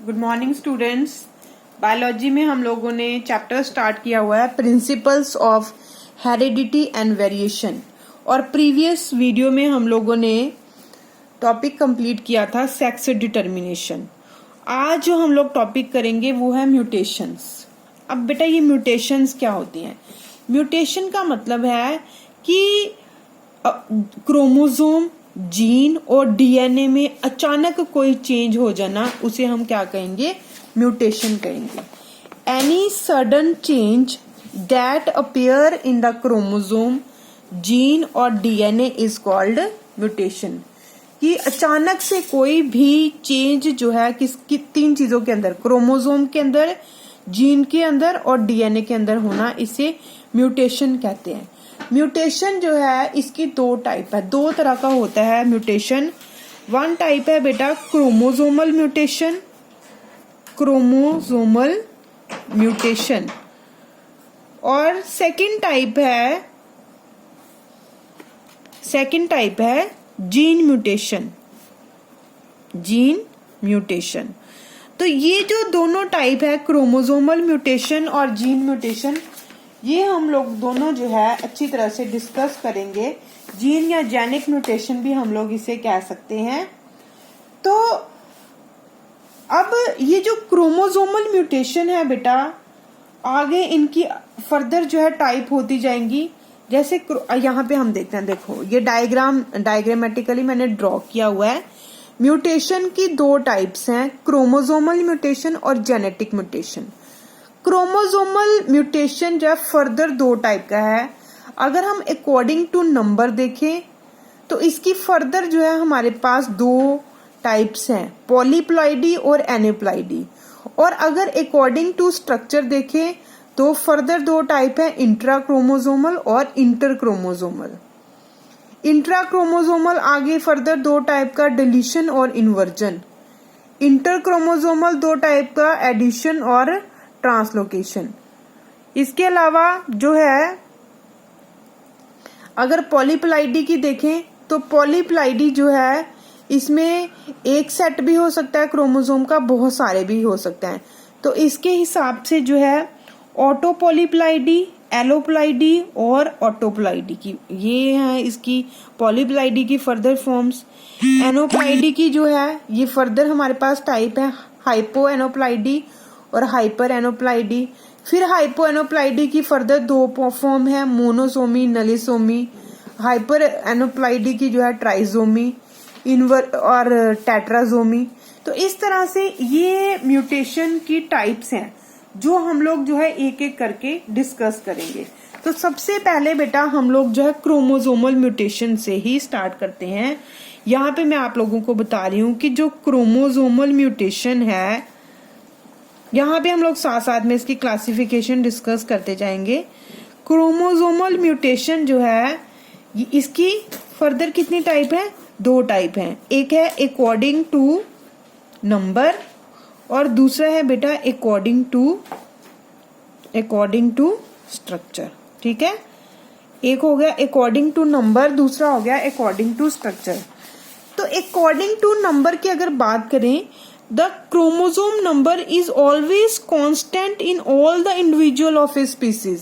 Good morning students. Biology में हम लोगों ने चैप्टर स्टार्ट किया हुआ है principles of heredity and variation, और प्रीवियस वीडियो में हम लोगों ने टॉपिक कंप्लीट किया था सेक्स डिटर्मिनेशन। आज जो हम लोग टॉपिक करेंगे वो है म्यूटेशंस। अब बेटा ये म्यूटेशंस क्या होती हैं? म्यूटेशन का मतलब है कि क्रोमोसोम, जीन और डीएनए में अचानक कोई चेंज हो जाना, उसे हम क्या कहेंगे? म्यूटेशन कहेंगे। Any sudden change that appear in the chromosome, gene और डीएनए इज कॉल्ड म्यूटेशन। कि अचानक से कोई भी चेंज जो है किसकी तीन चीजों के अंदर, क्रोमोसोम के अंदर, जीन के अंदर और डीएनए के अंदर होना, इसे म्यूटेशन कहते हैं। म्यूटेशन जो है इसकी दो टाइप है, दो तरह का होता है म्यूटेशन। वन टाइप है बेटा क्रोमोसोमल म्यूटेशन, क्रोमोसोमल म्यूटेशन, और सेकंड टाइप है जीन म्यूटेशन, जीन म्यूटेशन। तो ये जो दोनों टाइप है क्रोमोसोमल म्यूटेशन और जीन म्यूटेशन, ये हम लोग दोनों जो है अच्छी तरह से डिस्कस करेंगे। जीन या जेनिक म्यूटेशन भी हम लोग इसे कह सकते हैं। तो अब ये जो क्रोमोसोमल म्यूटेशन है बेटा, आगे इनकी फर्दर जो है टाइप होती जाएंगी। जैसे यहाँ पे हम देखते हैं, देखो ये डायग्रामेटिकली मैंने ड्रॉ किया हुआ है। म्यूटेशन की दो टाइप्स हैं, क्रोमोसोमल म्यूटेशन और जेनेटिक म्यूटेशन। क्रोमोसोमल म्यूटेशन जो है फर्दर दो टाइप का है। अगर हम अकॉर्डिंग टू नंबर देखें तो इसकी फर्दर जो है हमारे पास दो टाइप्स हैं, पॉलीप्लॉइडी और एनेप्लॉइडी। और अगर अकॉर्डिंग टू स्ट्रक्चर देखें तो फर्दर दो टाइप है, इंट्रा क्रोमोसोमल और इंटर क्रोमोसोमल। इंट्रा क्रोमोसोमल आगे फर्दर दो टाइप का, डिलीशन और इन्वर्जन। इंटर क्रोमोसोमल दो टाइप का, एडिशन और ट्रांसलोकेशन। इसके अलावा जो है अगर पॉलीप्लाइडी की देखें तो पॉलीप्लाइडी जो है इसमें एक सेट भी हो सकता है क्रोमोसोम का, बहुत सारे भी हो सकते हैं। तो इसके हिसाब से जो है ऑटोपॉलीप्लाइडी, एलोप्लाइडी और ऑटोप्लाइडी की, ये है इसकी पॉलीप्लाइडी की फर्दर फॉर्म्स। एनोप्लाइडी की जो है ये फर्दर हमारे पास टाइप है, हाइपो एनोप्लाइडी और हाइपर एनोप्लाइडी। फिर हाइपो एनोप्लाइडी की फर्दर दो फॉर्म है, मोनोसोमी, नलिसोमी। हाइपर एनोप्लाइडी की जो है ट्राइजोमी और टेट्राजोमी। तो इस तरह से ये म्यूटेशन की टाइप्स हैं जो हम लोग जो है एक एक करके डिस्कस करेंगे। तो सबसे पहले बेटा हम लोग जो है क्रोमोसोमल म्यूटेशन से ही स्टार्ट करते हैं। यहाँ पे मैं आप लोगों को बता रही हूँ कि जो क्रोमोसोमल म्यूटेशन है, यहाँ पे हम लोग साथ साथ में इसकी क्लासिफिकेशन डिस्कस करते जाएंगे। क्रोमोसोमल म्यूटेशन जो है इसकी फर्दर कितनी टाइप है? दो टाइप है। एक है अकॉर्डिंग टू नंबर और दूसरा है बेटा अकॉर्डिंग टू स्ट्रक्चर। ठीक है, एक हो गया अकॉर्डिंग टू नंबर, दूसरा हो गया अकॉर्डिंग टू स्ट्रक्चर। तो अकॉर्डिंग टू नंबर की अगर बात करें, the chromosome number is always constant in all the individual of a species.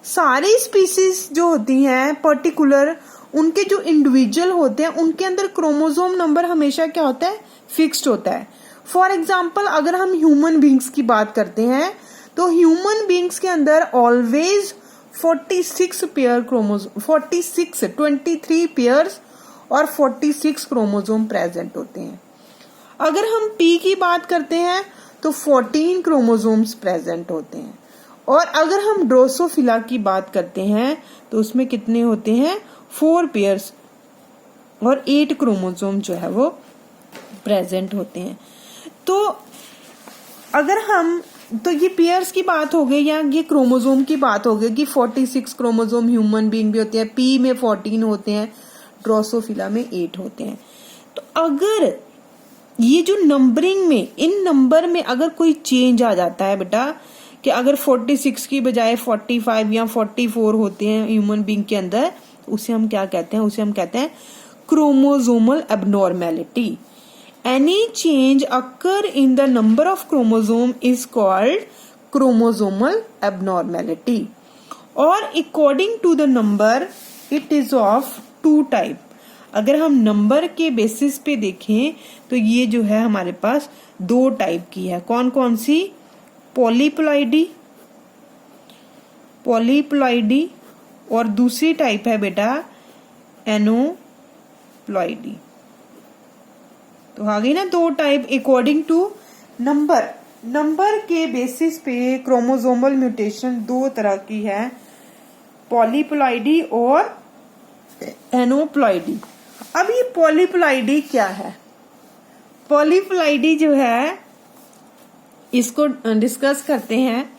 सारी स्पीसीज जो होती हैं पर्टिकुलर, उनके जो इंडिविजुअल होते हैं उनके अंदर क्रोमोसोम नंबर हमेशा क्या होता है? फिक्स्ड होता है। फॉर एग्जाम्पल अगर हम ह्यूमन बींग्स की बात करते हैं तो ह्यूमन बींग्स के अंदर ऑलवेज 46 पेयर क्रोमोसोम, 23 पेयर्स और 46 क्रोमोसोम प्रेजेंट होते हैं। अगर हम पी की बात करते हैं तो 14 क्रोमोसोम्स प्रेजेंट होते हैं। और अगर हम ड्रोसोफिला की बात करते हैं तो उसमें कितने होते हैं? 4 पेयर्स और 8 क्रोमोसोम जो है वो प्रेजेंट होते हैं। तो अगर हम, तो ये पेयर्स की बात हो गई या ये क्रोमोसोम की बात हो गई कि 46 क्रोमोसोम ह्यूमन बीइंग भी होते हैं, पी में 14 होते हैं, ड्रोसोफिला में 8 होते हैं। तो अगर ये जो नंबरिंग में, इन नंबर में अगर कोई चेंज आ जाता है बेटा, कि अगर 46 की बजाय 45 या 44 होते हैं ह्यूमन बीइंग के अंदर, उसे हम क्या कहते हैं? उसे हम कहते हैं chromosomal abnormality. any change occur in the number of chromosome is called chromosomal abnormality, or according to the number it is of two type. अगर हम नंबर के बेसिस पे देखें तो ये जो है हमारे पास दो टाइप की है. कौन कौन सी? पॉलीप्लॉइडी और दूसरी टाइप है बेटा एनोप्लॉइडी. तो आ गई ना दो टाइप अकॉर्डिंग टू नंबर के बेसिस पे क्रोमोसोमल म्यूटेशन दो तरह की है, पॉलीप्लॉइडी और एनोप्लॉइडी. अब ये पॉलीप्लॉइडी क्या है? पॉलीप्लॉइडी जो है इसको डिस्कस करते हैं.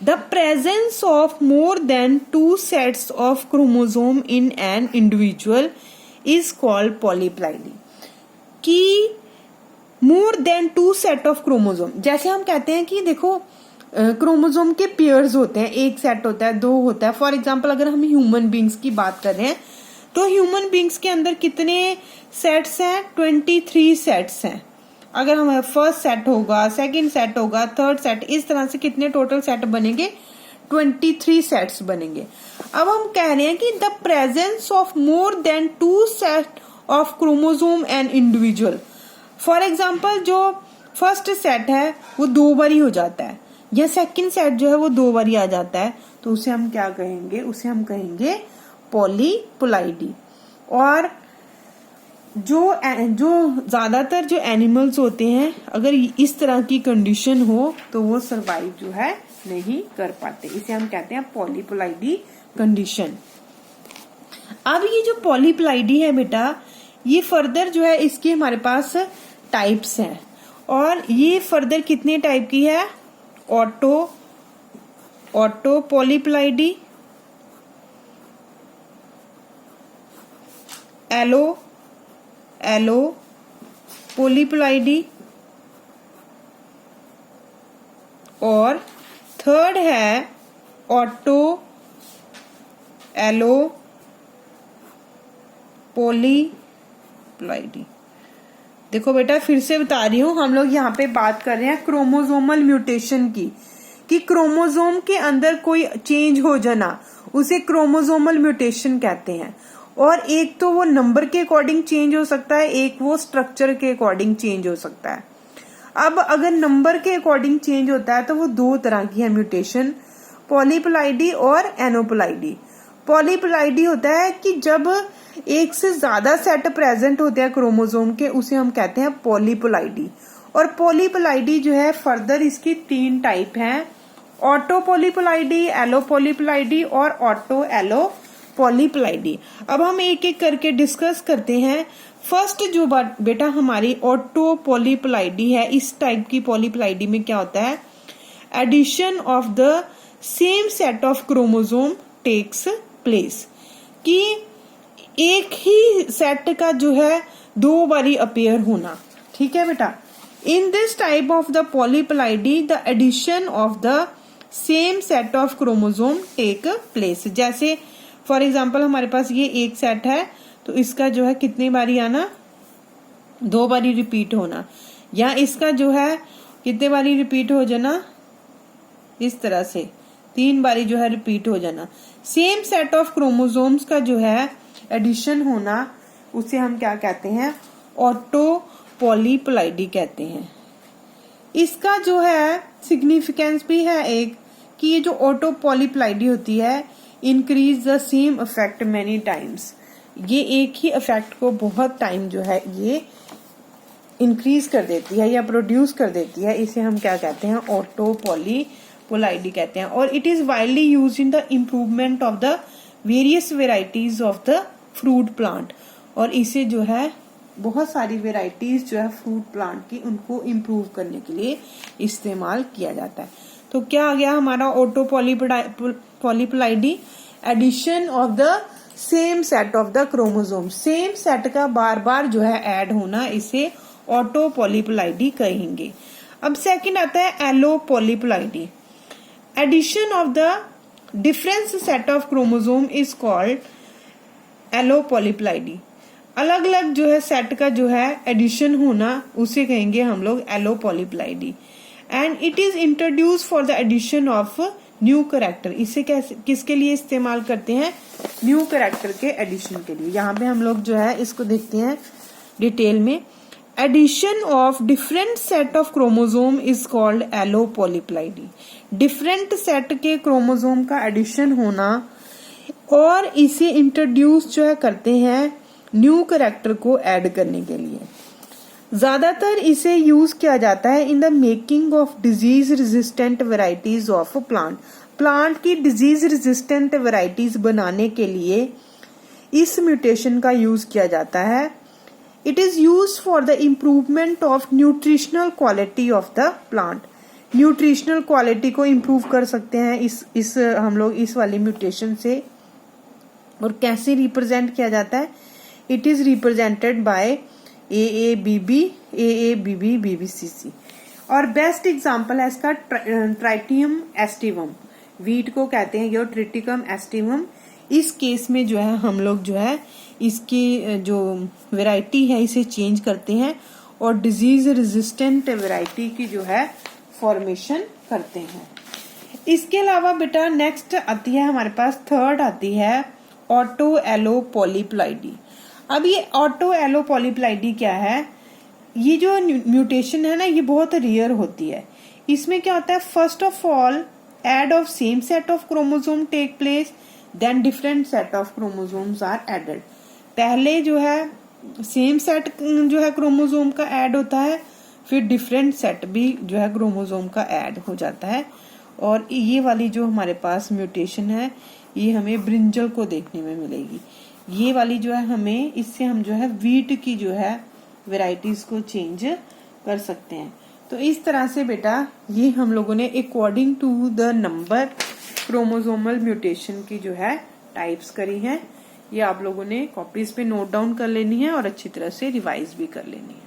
The presence of more than 2 sets of chromosome in an individual is called polyploidy. कि more than 2 set of chromosome, जैसे हम कहते हैं कि देखो क्रोमोसोम के पेयर्स होते हैं, एक सेट होता है, दो होता है. फॉर एग्जाम्पल अगर हम ह्यूमन बींग्स की बात कर रहे हैं तो ह्यूमन बींग्स के अंदर कितने सेट्स हैं? 23 सेट्स हैं. अगर हमारा फर्स्ट सेट होगा, सेकंड सेट होगा, थर्ड सेट, इस तरह से कितने टोटल सेट बनेंगे? 23 सेट्स बनेंगे. अब हम कह रहे हैं कि the presence of more than 2 set of chromosome an individual. For example जो फर्स्ट सेट है वो 2 बारी हो जाता है, या सेकंड सेट जो है वो 2 बारी आ जाता है, तो उसे हम क्या कहेंगे? उसे हम कहेंगे पॉलीप्लॉइडी. और जो ज्यादातर जो एनिमल्स होते हैं अगर इस तरह की कंडीशन हो तो वो सरवाइव जो है नहीं कर पाते, इसे हम कहते हैं पॉलीप्लॉइडी कंडीशन. अब ये जो पॉलीप्लॉइडी है बेटा, ये फर्दर जो है इसके हमारे पास टाइप्स हैं, और ये फर्दर कितने टाइप की है? ऑटो पॉलीप्लॉइडी, एलो पॉलीप्लॉइडी, और थर्ड है ऑटो एलो पॉलीप्लॉइडी. देखो बेटा फिर से बता रही हूं, हम लोग यहाँ पे बात कर रहे हैं क्रोमोसोमल म्यूटेशन की, कि क्रोमोसोम के अंदर कोई चेंज हो जाना उसे क्रोमोसोमल म्यूटेशन कहते हैं. और एक तो वो नंबर के अकॉर्डिंग चेंज हो सकता है, एक वो स्ट्रक्चर के अकॉर्डिंग चेंज हो सकता है. अब अगर नंबर के अकॉर्डिंग चेंज होता है तो वो दो तरह की है म्यूटेशन, पॉलीप्लॉइडी और एनोप्लॉइडी. पॉलीप्लॉइडी होता है कि जब एक से ज्यादा सेट प्रेजेंट होते हैं क्रोमोसोम के, उसे हम कहते हैं पॉलीप्लॉइडी. और पॉलीप्लॉइडी जो है फर्दर इसकी 3 टाइप हैं, ऑटो पॉलीप्लॉइडी, एलो पॉलीप्लॉइडी और ऑटो एलो पॉलीप्लॉइडी. अब हम एक एक करके डिस्कस करते हैं. फर्स्ट जो बात बेटा हमारी ऑटो पॉलीप्लॉइडी है, इस टाइप की पॉलीप्लॉइडी में क्या होता है? Addition of the same set of chromosome takes place. कि एक ही सेट का जो है 2 बारी अपीयर होना. ठीक है बेटा. In this type of the polyploidy the addition of the same set of chromosome take place. जैसे फॉर एग्जाम्पल हमारे पास ये एक सेट है तो इसका जो है कितनी बारी आना? 2 बारी रिपीट होना. या इसका जो है कितने बारी रिपीट हो जाना? इस तरह से 3 बारी जो है रिपीट हो जाना. सेम सेट ऑफ क्रोमोसोम्स का जो है एडिशन होना उसे हम क्या कहते हैं? ऑटो पॉलीप्लॉइडी कहते हैं. इसका जो है सिग्निफिकेंस भी है एक, कि ये जो ऑटो पॉलीप्लॉइडी होती है increase the same effect many times. ये एक ही इफेक्ट को बहुत टाइम जो है ये इंक्रीज कर देती है या प्रोड्यूस कर देती है. इसे हम क्या कहते हैं? ऑटो पॉलीप्लॉइडी कहते हैं. और it is widely used in the improvement of the various varieties of the fruit plant. और इसे जो है बहुत सारी वेराइटीज जो है फ्रूट प्लांट की उनको इम्प्रूव करने के लिए इस्तेमाल किया जाता है. तो क्या आ गया हमारा auto polyploidy? Addition of the same set of the chromosome. Same set का बार बार जो है ऐड होना, इसे ऑटो पॉलीप्लॉइडी कहेंगे. अब सेकंड आता है allo polyploidy. Addition of the difference set of chromosome is called allo polyploidy. अलग अलग जो है सेट का जो है एडिशन होना उसे कहेंगे हम लोग allopolyploidy. And it is introduce for the addition of new character. इसे किसके लिए इस्तेमाल करते हैं? न्यू कैरेक्टर के एडिशन के लिए। यहाँ पे हम लोग जो है इसको देखते हैं डिटेल में। Addition of different set of chromosome is called allopolyploidy. Different set के क्रोमोसोम का एडिशन होना और इसे इंट्रोड्यूस जो है करते हैं न्यू कैरेक्टर को ऐड करने के लिए। ज्यादातर इसे यूज किया जाता है in the making of disease resistant varieties of plant. Plant की डिजीज रेजिस्टेंट वेराइटीज बनाने के लिए इस म्यूटेशन का यूज किया जाता है। It is use for the improvement of nutritional quality of the plant. Nutritional quality को इम्प्रूव कर सकते हैं इस हम लोग इस वाली म्यूटेशन से। और कैसे रिप्रेजेंट किया जाता है? It is represented by AABB, AABB, BBCC। और बेस्ट एग्जांपल है इसका ट्राइटियम एस्टिवम। वीट को कहते हैं ट्रिटिकम एस्टिवम। इस केस में जो है हम लोग जो है इसकी जो वैरायटी है इसे चेंज करते हैं और डिजीज रेजिस्टेंट वैरायटी की जो है फॉर्मेशन करते हैं। इसके अलावा बेटा नेक्स्ट आती है हमारे पास, थर्ड आती है ऑटो एलो पॉलीप्लाइडी। अब ये ऑटो एलो पॉलीप्लाइडी क्या है? ये जो म्यूटेशन है ना ये बहुत रेयर होती है। इसमें क्या होता है? First of all add of same set of chromosome take place, then different set of chromosomes are added. पहले जो है सेम सेट जो है क्रोमोसोम का ऐड होता है, फिर डिफरेंट सेट भी जो है क्रोमोसोम का ऐड हो जाता है। और ये वाली जो हमारे पास म्यूटेशन है ये हमें ब्रिंजल को देखने में मिलेगी। ये वाली जो है हमें इससे हम जो है वीट की जो है वेराइटीज को चेंज कर सकते हैं। तो इस तरह से बेटा ये हम लोगों ने according to the number chromosomal mutation की जो है टाइप्स करी हैं। ये आप लोगों ने कॉपीज पे नोट डाउन कर लेनी है और अच्छी तरह से रिवाइज भी कर लेनी है।